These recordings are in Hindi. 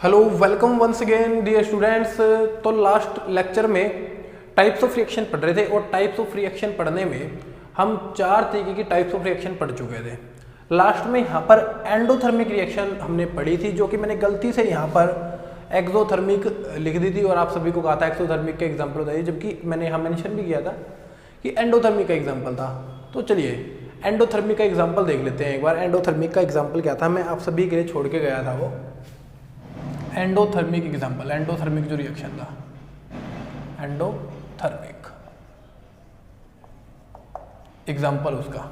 Hello welcome once again dear students. तो लास्ट लेक्चर में टाइप्स ऑफ रिएक्शन पढ़ रहे थे और टाइप्स ऑफ रिएक्शन पढ़ने में हम 4 तरीके की टाइप्स ऑफ रिएक्शन पढ़ चुके थे। लास्ट में यहाँ पर एंडोथर्मिक रिएक्शन हमने पढ़ी थी, जो कि मैंने गलती से यहाँ पर एक्सोथर्मिक लिख दी थी और आप सभी को कहा था एक्सोथर्मिक का एग्जाम्पल बताइए, जबकि मैंने यहाँ मेंशन भी किया था कि एंडोथर्मिक का एग्जाम्पल था। तो चलिए एंडोथर्मिक का एग्जाम्पल देख लेते हैं एक बार। एंडोथर्मिक का एग्जाम्पल क्या था, मैं आप सभी के लिए छोड़ के गया था वो एंडोथर्मिक एग्जाम्पल। एंडोथर्मिक जो रिएक्शन था, एंडोथर्मिक एग्जाम्पल उसका।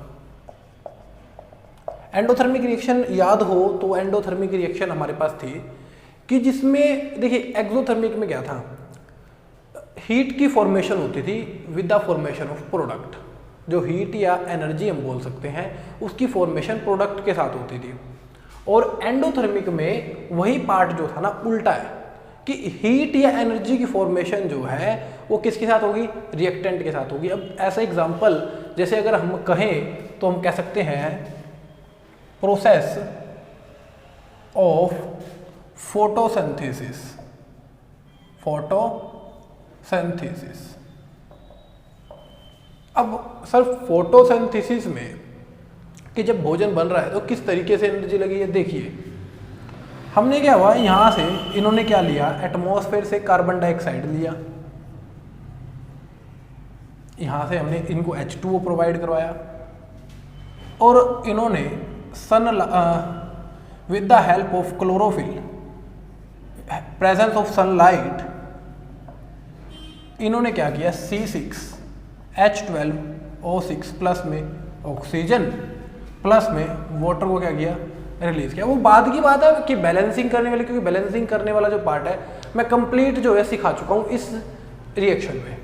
एंडोथर्मिक रिएक्शन याद हो तो एंडोथर्मिक रिएक्शन हमारे पास थी कि जिसमें देखिए एक्सोथर्मिक में क्या था, हीट की फॉर्मेशन होती थी with the formation of product. जो हीट या एनर्जी हम बोल सकते हैं उसकी फॉर्मेशन प्रोडक्ट के साथ होती थी। और एंडोथर्मिक में वही पार्ट जो था ना उल्टा है कि हीट या एनर्जी की फॉर्मेशन जो है वो किसके साथ होगी, रिएक्टेंट के साथ होगी। अब ऐसा एग्जांपल जैसे अगर हम कहें तो हम कह सकते हैं प्रोसेस ऑफ फोटोसिंथेसिस। फोटोसिंथेसिस, अब सर फोटोसिंथेसिस में कि जब भोजन बन रहा है तो किस तरीके से एनर्जी लगी है। देखिए हमने क्या हुआ, यहाँ से इन्होंने क्या लिया, एटमॉस्फेयर से कार्बन डाइऑक्साइड लिया, यहाँ से हमने इनको H2O प्रोवाइड करवाया और इन्होंने सन with the help of chlorophyll, presence of sunlight, इन्होंने क्या किया C6H12O6 प्लस में ऑक्सीजन प्लस में वाटर को क्या किया, रिलीज किया। वो बाद की बात है कि बैलेंसिंग करने वाले, क्योंकि बैलेंसिंग करने वाला जो पार्ट है मैं कंप्लीट जो है सिखा चुका हूँ इस रिएक्शन में।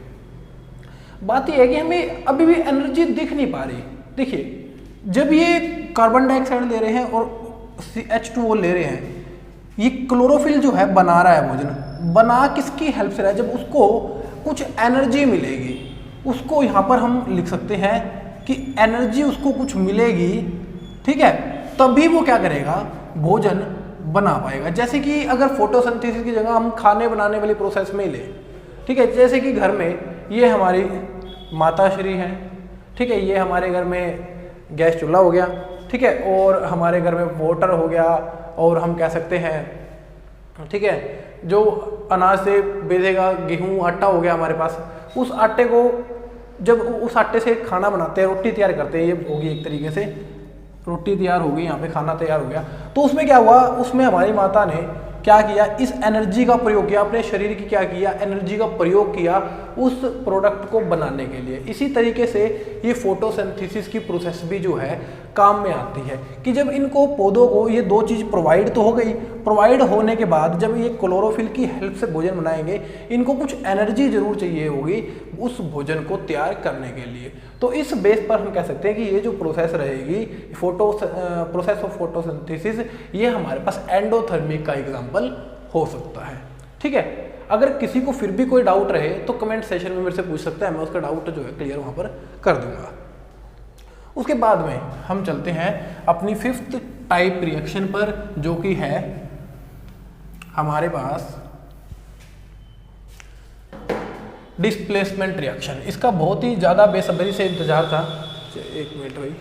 बात यह है कि हमें अभी भी एनर्जी दिख नहीं पा रही। देखिए जब ये कार्बन डाइऑक्साइड ले रहे हैं और H2O ले रहे हैं, ये क्लोरोफिल जो है बना रहा है भोजन, बना किसकी हेल्प से रहा है, जब उसको कुछ एनर्जी मिलेगी उसको यहाँ पर हम लिख सकते हैं कि एनर्जी उसको कुछ मिलेगी, ठीक है, तभी वो क्या करेगा, भोजन बना पाएगा। जैसे कि अगर फोटोसिंथेसिस की जगह हम खाने बनाने वाली प्रोसेस में ले, ठीक है, जैसे कि घर में ये हमारी माताश्री हैं, ठीक है, ये हमारे घर में गैस चूल्हा हो गया, ठीक है, और हमारे घर में वाटर हो गया, और हम कह सकते हैं, ठीक है, जो अनाज से बेचेगा गेहूँ आटा हो गया हमारे पास, उस आटे को जब उस आटे से खाना बनाते हैं, रोटी तैयार करते हैं, ये होगी एक तरीके से रोटी तैयार हो गई, यहाँ पे खाना तैयार हो गया। तो उसमें क्या हुआ, उसमें हमारी माता ने क्या किया, इस एनर्जी का प्रयोग किया, अपने शरीर की क्या किया, एनर्जी का प्रयोग किया उस प्रोडक्ट को बनाने के लिए। इसी तरीके से ये फोटोसिंथेसिस की प्रोसेस भी जो है काम में आती है कि जब इनको पौधों को ये दो चीज़ प्रोवाइड तो हो गई, प्रोवाइड होने के बाद जब ये क्लोरोफिल की हेल्प से भोजन बनाएंगे, इनको कुछ एनर्जी जरूर चाहिए होगी उस भोजन को तैयार करने के लिए। तो इस बेस पर हम कह सकते हैं कि ये जो प्रोसेस रहेगी प्रोसेस ऑफ फोटोसिंथेसिस, ये हमारे पास एंडोथर्मिक का एग्जाम्पल हो सकता है। ठीक है, अगर किसी को फिर भी कोई डाउट रहे तो कमेंट सेशन में मेरे से पूछ सकता है, मैं उसका डाउट जो है क्लियर वहाँ पर कर दूंगा। उसके बाद में हम चलते हैं अपनी 5th टाइप रिएक्शन पर, जो कि है हमारे पास डिस्प्लेसमेंट रिएक्शन। इसका बहुत ही ज़्यादा बेसब्री से इंतजार था। एक मिनट भाई,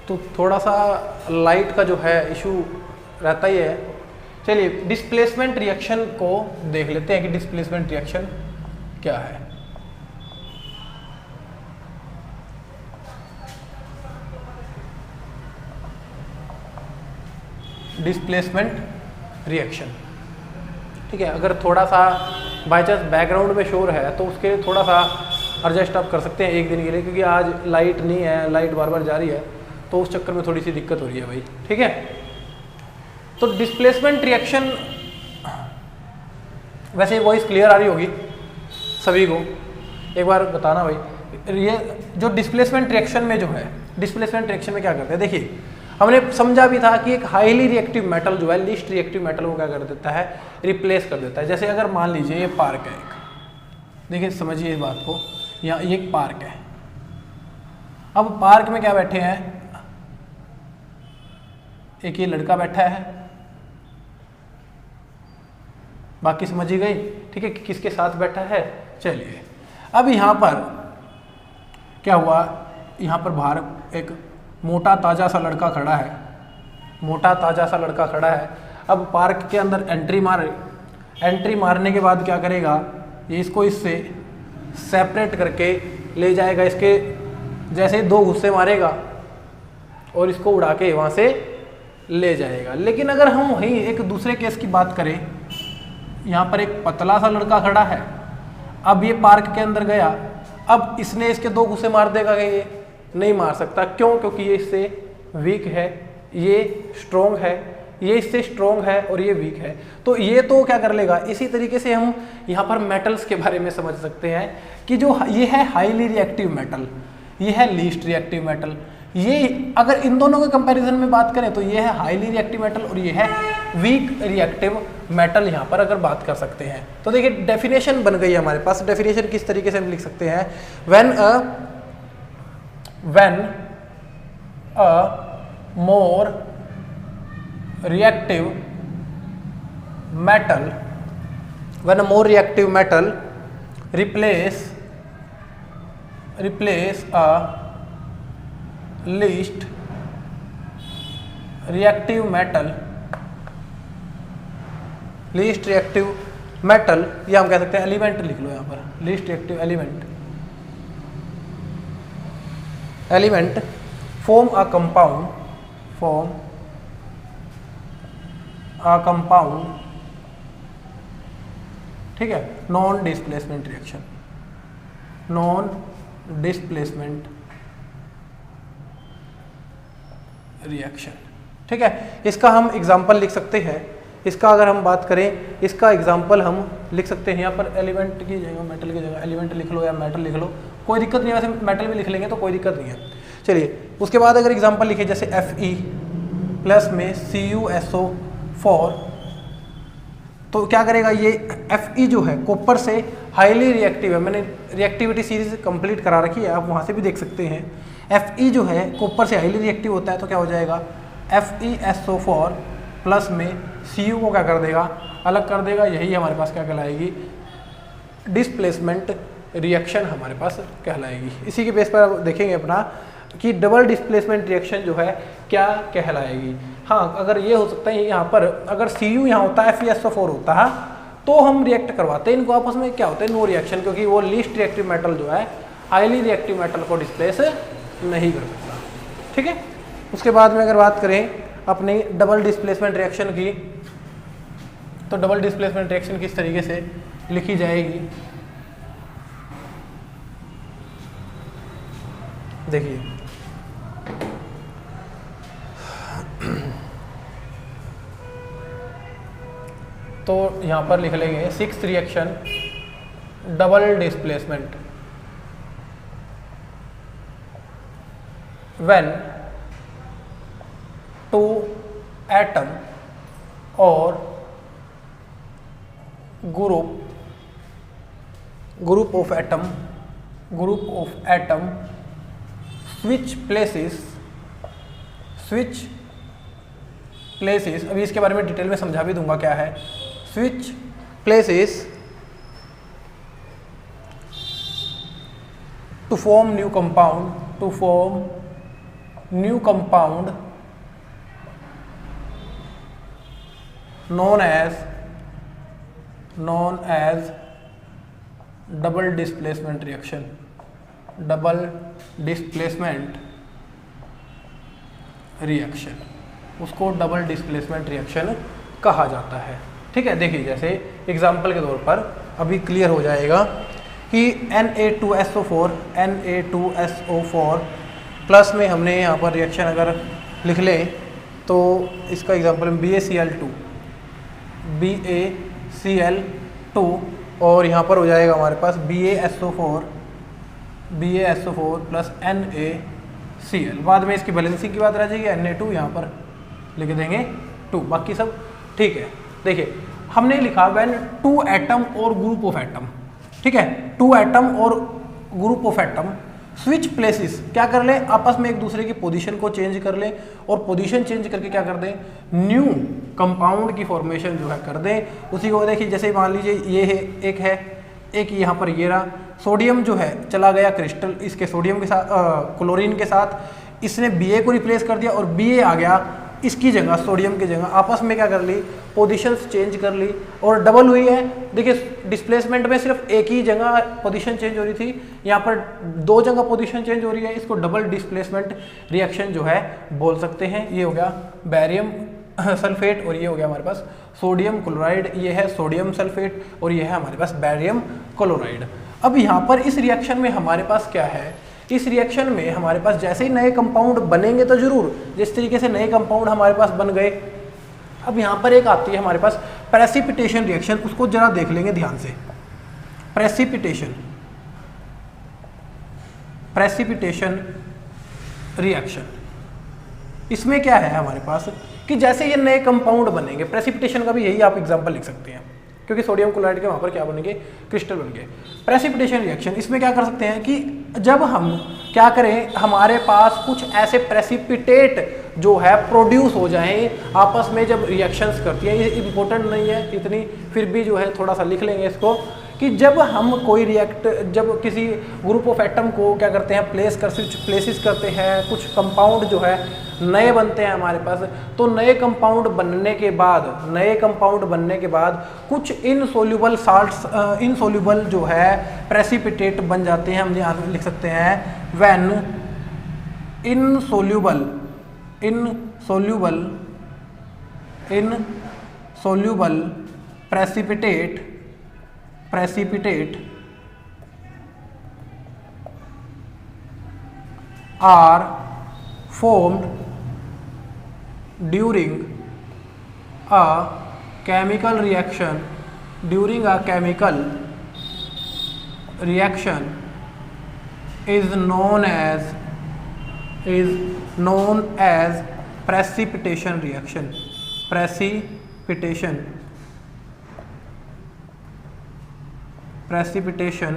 तो थोड़ा सा लाइट का जो है इशू रहता ही है। चलिए डिस्प्लेसमेंट रिएक्शन को देख लेते हैं कि डिस्प्लेसमेंट रिएक्शन क्या है। डिस्प्लेसमेंट रिएक्शन, ठीक है, अगर थोड़ा सा बाय चांस बैकग्राउंड में शोर है तो उसके लिए थोड़ा सा एडजस्ट आप कर सकते हैं एक दिन के लिए, क्योंकि आज लाइट नहीं है, लाइट बार बार जा रही है, तो उस चक्कर में थोड़ी सी दिक्कत हो रही है भाई। ठीक है, तो डिस्प्लेसमेंट रिएक्शन, वैसे वॉइस क्लियर आ रही होगी सभी को, एक बार बताना भाई। ये जो डिस्प्लेसमेंट रिएक्शन में जो है, डिस्प्लेसमेंट रिएक्शन में क्या करते हैं, देखिए हमने समझा भी था कि एक हाईली रिएक्टिव मेटल जो है लीस्ट रिएक्टिव मेटल को क्या कर देता है, रिप्लेस कर देता है। जैसे अगर मान लीजिए ये पार्क है एक, देखिए समझिए इस बात को, यहाँ ये एक पार्क है। अब पार्क में क्या बैठे हैं, एक ये लड़का बैठा है, बाकी समझ ही गई, ठीक है, किसके साथ बैठा है। चलिए अब यहाँ पर क्या हुआ, यहाँ पर बाहर एक मोटा ताजा सा लड़का खड़ा है, मोटा ताजा सा लड़का खड़ा है। अब पार्क के अंदर एंट्री मारने के बाद क्या करेगा, ये इसको इससे सेपरेट करके ले जाएगा, इसके जैसे 2 घुस्से मारेगा और इसको उड़ा के वहाँ से ले जाएगा। लेकिन अगर हम वहीं एक दूसरे केस की बात करें, यहाँ पर एक पतला सा लड़का खड़ा है, अब ये पार्क के अंदर गया, अब इसने इसके 2 घुस्से मार देगा, ये नहीं मार सकता। क्यों? क्योंकि ये इससे वीक है, ये स्ट्रोंग है, ये इससे स्ट्रोंग है और ये वीक है, तो ये तो क्या कर लेगा। इसी तरीके से हम यहाँ पर मेटल्स के बारे में समझ सकते हैं कि जो ये है हाईली रिएक्टिव मेटल, ये है लीस्ट रिएक्टिव मेटल। ये अगर इन दोनों के कंपैरिजन में बात करें तो ये है हाईली रिएक्टिव मेटल और ये है वीक रिएक्टिव मेटल, यहाँ पर अगर बात कर सकते हैं। तो देखिए डेफिनेशन बन गई है हमारे पास। डेफिनेशन किस तरीके से हम लिख सकते हैं, when a more reactive metal replace a least reactive metal, या हम कह सकते हैं एलिमेंट, लिख लो यहाँ पर least reactive element form a compound, ठीक है, नॉन डिस्प्लेसमेंट रिएक्शन, ठीक है। इसका हम एग्जाम्पल लिख सकते हैं। इसका अगर हम बात करें, इसका एग्जाम्पल हम लिख सकते हैं, यहाँ पर एलिमेंट की जगह मेटल की जगह एलिमेंट लिख लो या मेटल लिख लो, कोई दिक्कत नहीं है। वैसे मेटल भी लिख लेंगे तो कोई दिक्कत नहीं है। चलिए उसके बाद अगर एग्जाम्पल लिखे जैसे Fe प्लस में CuSO4, तो क्या करेगा ये Fe जो है कॉपर से हाईली रिएक्टिव है। मैंने रिएक्टिविटी सीरीज कंप्लीट करा रखी है, आप वहाँ से भी देख सकते हैं। Fe जो है कॉपर से हाईली रिएक्टिव होता है, तो क्या हो जाएगा FeSO4 प्लस में Cu को क्या कर देगा, अलग कर देगा। यही हमारे पास क्या कहलाएगी, डिस्प्लेसमेंट रिएक्शन हमारे पास कहलाएगी। इसी के बेस पर आप देखेंगे अपना कि डबल डिस्प्लेसमेंट रिएक्शन जो है क्या कहलाएगी। हाँ, अगर ये हो सकता है यहाँ पर अगर Cu यहाँ होता है FeSO4 होता है तो हम रिएक्ट करवाते हैं इनको आपस में, क्या होता है नो रिएक्शन, क्योंकि वो लीस्ट रिएक्टिव मेटल जो है हाईली रिएक्टिव मेटल को डिस्प्लेस नहीं कर सकता, ठीक है। उसके बाद में अगर बात करें अपनी डबल डिस्प्लेसमेंट रिएक्शन की, तो डबल डिस्प्लेसमेंट रिएक्शन किस तरीके से लिखी जाएगी, देखिए तो यहाँ पर लिख लेंगे 6th reaction double displacement, when 2 atom और group of atom switch places, अभी इसके बारे में डिटेल में समझा भी दूंगा क्या है। Switch places to form new compound known as double displacement reaction, उसको डबल डिस्प्लेसमेंट रिएक्शन कहा जाता है, ठीक है। देखिए जैसे एग्जांपल के तौर पर अभी क्लियर हो जाएगा कि Na2SO4 प्लस में हमने यहाँ पर रिएक्शन अगर लिख लें तो इसका एग्जांपल BaCl2 और यहाँ पर हो जाएगा हमारे पास BaSO4 प्लस Cl। बाद में इसकी बैलेंसिंग की बात रह जाएगी, Na2 यहाँ पर लिख देंगे 2, बाकी सब ठीक है। देखिए हमने लिखा व्हेन 2 एटम और ग्रुप ऑफ एटम, ठीक है, 2 एटम और group of atom switch places, क्या कर ले, आपस में एक दूसरे की पोजीशन को चेंज कर ले, और पोजीशन चेंज करके क्या कर दें, न्यू कंपाउंड की फॉर्मेशन जो है कर दें। उसी को देखिए, जैसे मान लीजिए ये है, एक यहाँ पर ये रहा, सोडियम जो है चला गया क्रिस्टल इसके सोडियम के साथ क्लोरीन के साथ, इसने Ba को रिप्लेस कर दिया और Ba आ गया इसकी जगह, सोडियम की जगह, आपस में क्या कर ली, पोजीशंस चेंज कर ली और डबल हुई है। देखिए डिस्प्लेसमेंट में सिर्फ एक ही जगह पोजीशन चेंज हो रही थी, यहाँ पर 2 जगह पोजीशन चेंज हो रही है, इसको डबल डिस्प्लेसमेंट रिएक्शन जो है बोल सकते हैं। ये हो गया बैरियम सल्फेट और ये हो गया हमारे पास सोडियम क्लोराइड, ये है सोडियम सल्फेट और ये है हमारे पास बैरियम क्लोराइड। अब यहाँ पर इस रिएक्शन में हमारे पास क्या है, इस रिएक्शन में हमारे पास जैसे ही नए कंपाउंड बनेंगे तो जरूर, जिस तरीके से नए कंपाउंड हमारे पास बन गए, अब यहाँ पर एक आती है हमारे पास प्रेसिपिटेशन रिएक्शन, उसको जरा देख लेंगे ध्यान से। प्रेसिपिटेशन रिएक्शन, इसमें क्या है हमारे पास कि जैसे ये नए कंपाउंड बनेंगे, प्रेसिपिटेशन का भी यही आप एग्जांपल लिख सकते हैं, क्योंकि सोडियम क्लोराइड के वहाँ पर क्या बनेंगे, क्रिस्टल बन गए। प्रेसिपिटेशन रिएक्शन, इसमें क्या कर सकते हैं कि जब हम क्या करें, हमारे पास कुछ ऐसे प्रेसिपिटेट जो है प्रोड्यूस हो जाएं आपस में जब रिएक्शंस करती है। ये इंपॉर्टेंट नहीं है इतनी, फिर भी जो है थोड़ा सा लिख लेंगे इसको, कि जब हम कोई जब किसी ग्रुप ऑफ एटम को क्या करते हैं, प्लेसेस करते हैं, कुछ कंपाउंड जो है नए बनते हैं हमारे पास, तो नए कंपाउंड बनने के बाद कुछ इनसोल्यूबल साल्ट्स, इनसोल्यूबल जो है प्रेसिपिटेट बन जाते हैं। हम यहाँ लिख सकते हैं when insoluble precipitate are formed during a chemical reaction is known as precipitation reaction। Precipitation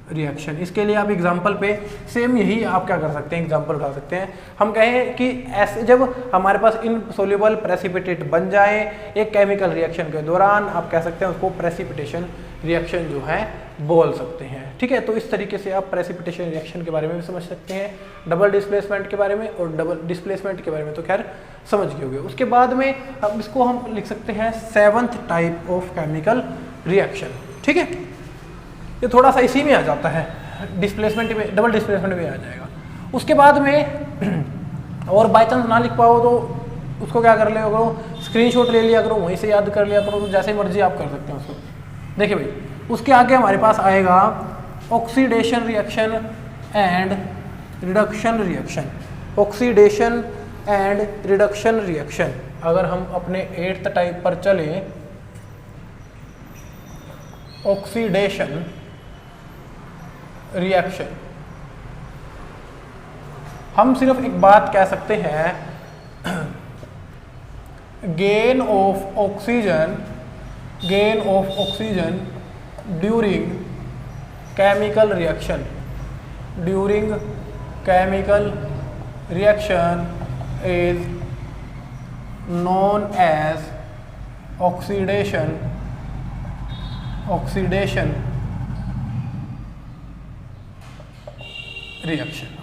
reaction, इसके लिए आप एग्जांपल पे सेम यही आप क्या कर सकते हैं, एग्जांपल उठा सकते हैं। हम कहें कि ऐसे जब हमारे पास इनसोल्यूबल प्रेसिपिटेट बन जाए एक केमिकल रिएक्शन के दौरान, आप कह सकते हैं उसको प्रेसिपिटेशन रिएक्शन जो है बोल सकते हैं। ठीक है, तो इस तरीके से आप प्रेसिपिटेशन रिएक्शन के बारे में भी समझ सकते हैं, डबल डिस्प्लेसमेंट के बारे में, और डबल डिस्प्लेसमेंट के बारे में तो खैर समझ गए होंगे। उसके बाद में अब इसको हम लिख सकते हैं 7th type of chemical reaction. ठीक है, ये थोड़ा सा इसी में आ जाता है, डिस्प्लेसमेंट में, डबल डिस्प्लेसमेंट में आ जाएगा। उसके बाद में और बाई चांस ना लिख पाओ तो उसको क्या कर लिया करो, स्क्रीनशॉट ले लिया करो, वहीं से याद कर लिया करो, तो जैसे मर्जी आप कर सकते हैं उसको। देखिए भाई, उसके आगे हमारे पास आएगा oxidation reaction and reduction reaction. Oxidation and reduction reaction, अगर हम अपने 8th टाइप पर चलें, ऑक्सीडेशन रिएक्शन, हम सिर्फ एक बात कह सकते हैं, gain of oxygen during chemical reaction is known as oxidation reaction.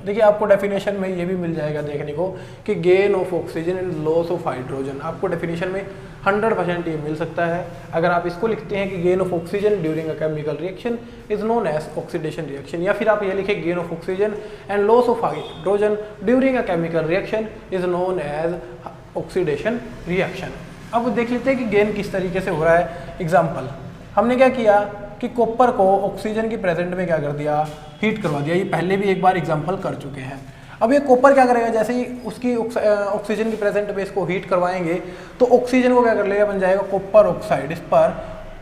देखिए आपको डेफिनेशन में ये भी मिल जाएगा देखने को कि gain of oxygen and loss of hydrogen, आपको डेफिनेशन में 100% ये मिल सकता है। अगर आप इसको लिखते हैं कि gain of oxygen during a chemical reaction is known as oxidation reaction, या फिर आप ये लिखें gain of oxygen and loss of hydrogen during a chemical reaction is known as oxidation reaction. अब देख लेते हैं कि गेन किस तरीके से हो रहा है। एग्जाम्पल, हमने क्या किया कि कॉपर को ऑक्सीजन की प्रेजेंट में क्या कर दिया, हीट करवा दिया। ये पहले भी एक बार एग्जाम्पल कर चुके हैं। अब ये कॉपर क्या करेगा, जैसे ही उसकी ऑक्सीजन की प्रेजेंट में इसको हीट करवाएंगे तो ऑक्सीजन को क्या कर लेगा, बन जाएगा कॉपर ऑक्साइड। इस पर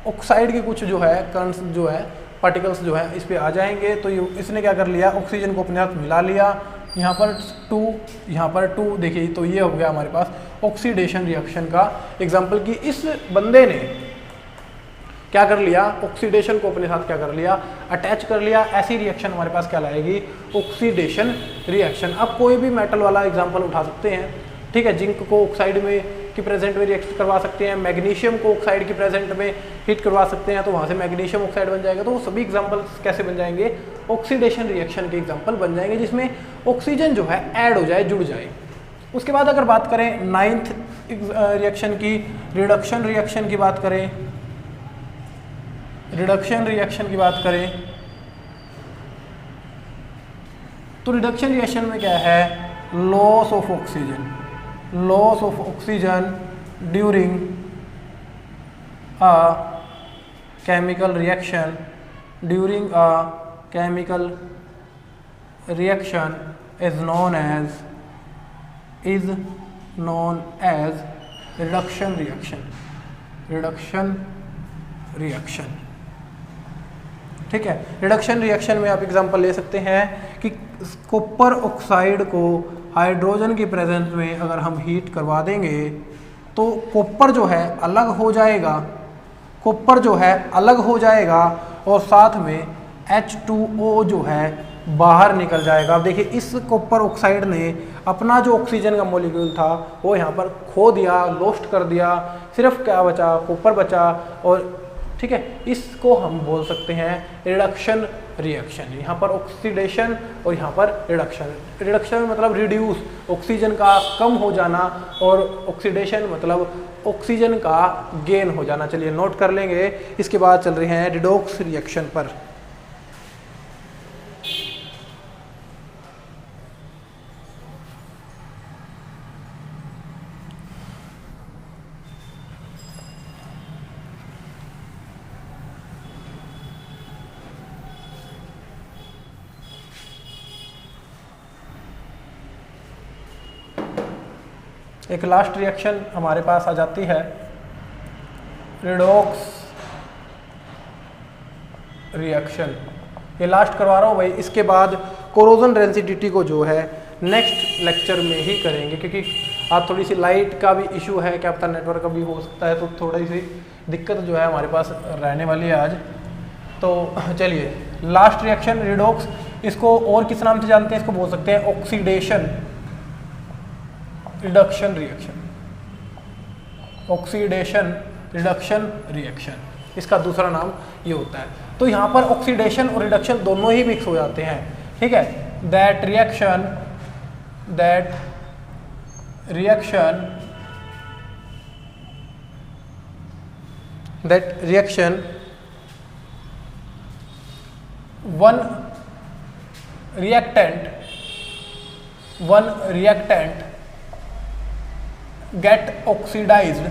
ऑक्साइड के कुछ जो है कणस जो है पार्टिकल्स जो है इस पे आ जाएंगे। तो ये इसने क्या कर लिया, ऑक्सीजन को अपने साथ मिला लिया, यहाँ पर 2, यहाँ पर 2, देखिए तो ये हो गया हमारे पास ऑक्सीडेशन रिएक्शन का एग्जाम्पल कि इस बंदे ने क्या कर लिया, ऑक्सीडेशन को अपने साथ क्या कर लिया, अटैच कर लिया। ऐसी रिएक्शन हमारे पास क्या लाएगी, ऑक्सीडेशन रिएक्शन। अब कोई भी मेटल वाला एग्जाम्पल उठा सकते हैं, ठीक है। जिंक को ऑक्साइड में की प्रेजेंट में रिएक्ट करवा सकते हैं, मैग्नीशियम को ऑक्साइड की प्रेजेंट में हीट करवा सकते हैं, तो वहाँ से मैग्नीशियम ऑक्साइड बन जाएगा। तो वो सभी एग्जाम्पल्स कैसे बन जाएंगे, ऑक्सीडेशन रिएक्शन के एग्जाम्पल बन जाएंगे, जिसमें ऑक्सीजन जो है ऐड हो जाए, जुड़ जाए। उसके बाद अगर बात करें 9th रिएक्शन की, रिडक्शन रिएक्शन की बात करें, रिडक्शन रिएक्शन की बात करें तो रिडक्शन रिएक्शन में क्या है, loss of oxygen, loss of oxygen during a chemical reaction, during a chemical reaction is known as reduction reaction, reduction reaction, ठीक है। रिडक्शन रिएक्शन में आप एग्जांपल ले सकते हैं कि कॉपर ऑक्साइड को हाइड्रोजन की प्रेजेंस में अगर हम हीट करवा देंगे तो कॉपर जो है अलग हो जाएगा, कॉपर जो है अलग हो जाएगा और साथ में H2O जो है बाहर निकल जाएगा। अब देखिए इस कॉपर ऑक्साइड ने अपना जो ऑक्सीजन का मॉलिक्यूल था वो यहाँ पर खो दिया, लॉस्ट कर दिया, सिर्फ क्या बचा, कॉपर बचा। और ठीक है, इसको हम बोल सकते हैं रिडक्शन रिएक्शन। यहाँ पर ऑक्सीडेशन और यहाँ पर रिडक्शन। रिडक्शन मतलब रिड्यूस, ऑक्सीजन का कम हो जाना, और ऑक्सीडेशन मतलब ऑक्सीजन का गेन हो जाना। चलिए नोट कर लेंगे। इसके बाद चल रहे हैं रिडॉक्स रिएक्शन पर। एक लास्ट रिएक्शन हमारे पास आ जाती है रिडॉक्स रिएक्शन। ये लास्ट करवा रहा हूँ भाई, इसके बाद कोरोजन रेंसिडिटी को जो है नेक्स्ट लेक्चर में ही करेंगे, क्योंकि आज थोड़ी सी लाइट का भी इशू है, क्या पता नेटवर्क का भी हो सकता है, तो थोड़ी सी दिक्कत जो है हमारे पास रहने वाली है आज। तो चलिए लास्ट रिएक्शन रिडॉक्स, इसको और किस नाम से जानते हैं, इसको बोल सकते हैं oxidation reduction reaction, oxidation reduction reaction, इसका दूसरा नाम ये होता है। तो यहाँ पर ऑक्सीडेशन और रिडक्शन दोनों ही मिक्स हो जाते हैं, ठीक है। That reaction one reactant get oxidized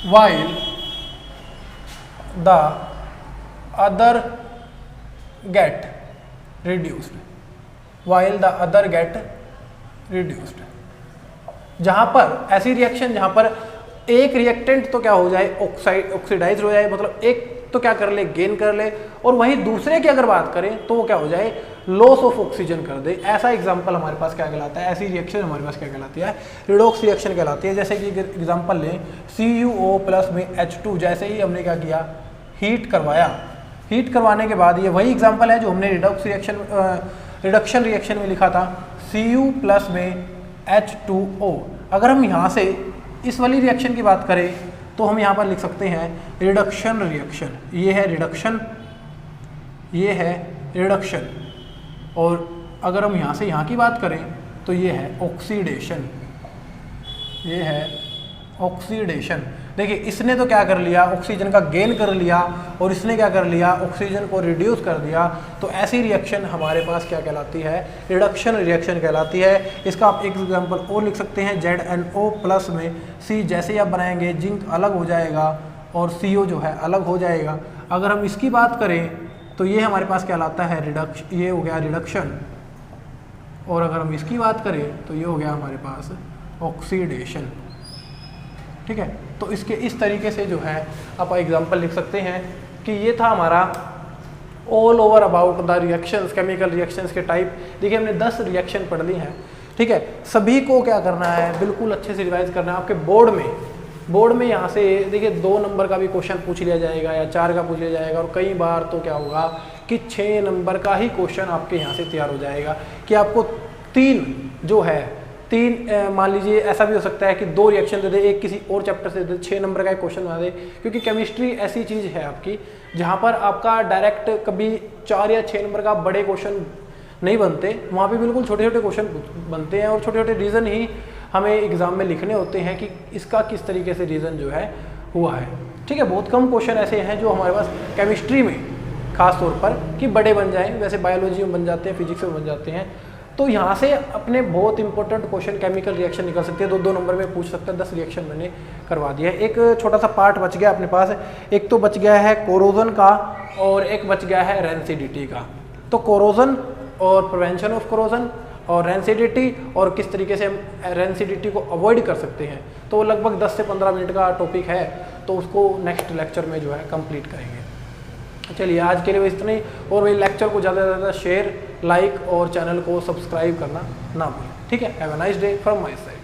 while the other get reduced, जहां पर ऐसी रिएक्शन जहां पर एक रिएक्टेंट तो क्या हो जाए, ऑक्सीडाइज हो जाए, मतलब एक तो क्या कर ले, गेन कर ले, और वहीं दूसरे की अगर बात करें तो वो क्या हो जाए, लॉस ऑफ ऑक्सीजन कर दे। ऐसा एग्जांपल हमारे पास क्या कहलाता है, ऐसी रिएक्शन हमारे पास क्या कहलाती है, रिडॉक्स रिएक्शन कहलाती है। जैसे कि एग्जांपल लें CuO प्लस में H2, जैसे ही हमने क्या किया, हीट करवाया, हीट करवाने के बाद ये वही एग्जांपल है जो हमने रिडक्शन रिएक्शन में लिखा था, Cu प्लस में H2O। अगर हम यहाँ से इस वाली रिएक्शन की बात करें तो हम यहाँ पर लिख सकते हैं रिडक्शन रिएक्शन, ये है रिडक्शन, ये है रिडक्शन, और अगर हम यहाँ से यहाँ की बात करें तो ये है ऑक्सीडेशन, ये है ऑक्सीडेशन। देखिए इसने तो क्या कर लिया, ऑक्सीजन का गेन कर लिया, और इसने क्या कर लिया, ऑक्सीजन को रिड्यूस कर दिया। तो ऐसी रिएक्शन हमारे पास क्या कहलाती है, रिडक्शन रिएक्शन कहलाती है। इसका आप एक एग्जांपल और लिख सकते हैं, ZnO प्लस में C, जैसे ही आप बनाएंगे जिंक अलग हो जाएगा और CO जो है अलग हो जाएगा। अगर हम इसकी बात करें तो ये हमारे पास कहलाता है रिडक्शन, ये हो गया रिडक्शन, और अगर हम इसकी बात करें तो ये हो गया हमारे पास ऑक्सीडेशन, ठीक है। तो तो इसके इस तरीके से जो है आप एग्जाम्पल लिख सकते हैं कि ये था हमारा all over about the reactions, chemical reactions के टाइप। देखिए हमने 10 रिएक्शन पढ़ ली हैं, ठीक है। सभी को क्या करना है, बिल्कुल अच्छे से रिवाइज करना है। आपके बोर्ड में यहाँ से देखिए 2 नंबर का भी क्वेश्चन पूछ लिया जाएगा या 4 का पूछ लिया जाएगा, और कई बार तो क्या होगा कि 6 नंबर का ही क्वेश्चन आपके यहाँ से तैयार हो जाएगा कि आपको 3 मान लीजिए ऐसा भी हो सकता है कि 2 रिएक्शन दे दे, एक किसी और चैप्टर से दे दे, 6 नंबर का एक क्वेश्चन बना दे। क्योंकि केमिस्ट्री ऐसी चीज़ है आपकी जहाँ पर आपका डायरेक्ट कभी 4 या 6 नंबर का बड़े क्वेश्चन नहीं बनते, वहाँ पे बिल्कुल छोटे छोटे क्वेश्चन बनते हैं और छोटे छोटे रीज़न ही हमें एग्जाम में लिखने होते हैं कि इसका किस तरीके से रीज़न जो है हुआ है, ठीक है। बहुत कम क्वेश्चन ऐसे हैं जो हमारे पास केमिस्ट्री में खास तौर पर कि बड़े बन जाएं, वैसे बायोलॉजी में बन जाते हैं, फिजिक्स में बन जाते हैं। तो यहाँ से अपने बहुत इंपॉर्टेंट क्वेश्चन केमिकल रिएक्शन निकल सकते हैं, 2-2 नंबर में पूछ सकते हैं। 10 रिएक्शन मैंने करवा दिया है। एक छोटा सा पार्ट बच गया अपने पास, एक तो बच गया है कोरोजन का और एक बच गया है रेंसिडिटी का। तो कोरोजन और प्रिवेंशन ऑफ कोरोजन और रेंसिडिटी और किस तरीके से हम रेंसिडिटी को अवॉइड कर सकते हैं, तो लगभग 10 से 15 मिनट का टॉपिक है, तो उसको नेक्स्ट लेक्चर में जो है कंप्लीट करेंगे। चलिए आज के लिए इतना ही, और वही लेक्चर को ज़्यादा से ज़्यादा शेयर, लाइक और चैनल को सब्सक्राइब करना ना भूलें, ठीक है। Have a nice day from my side.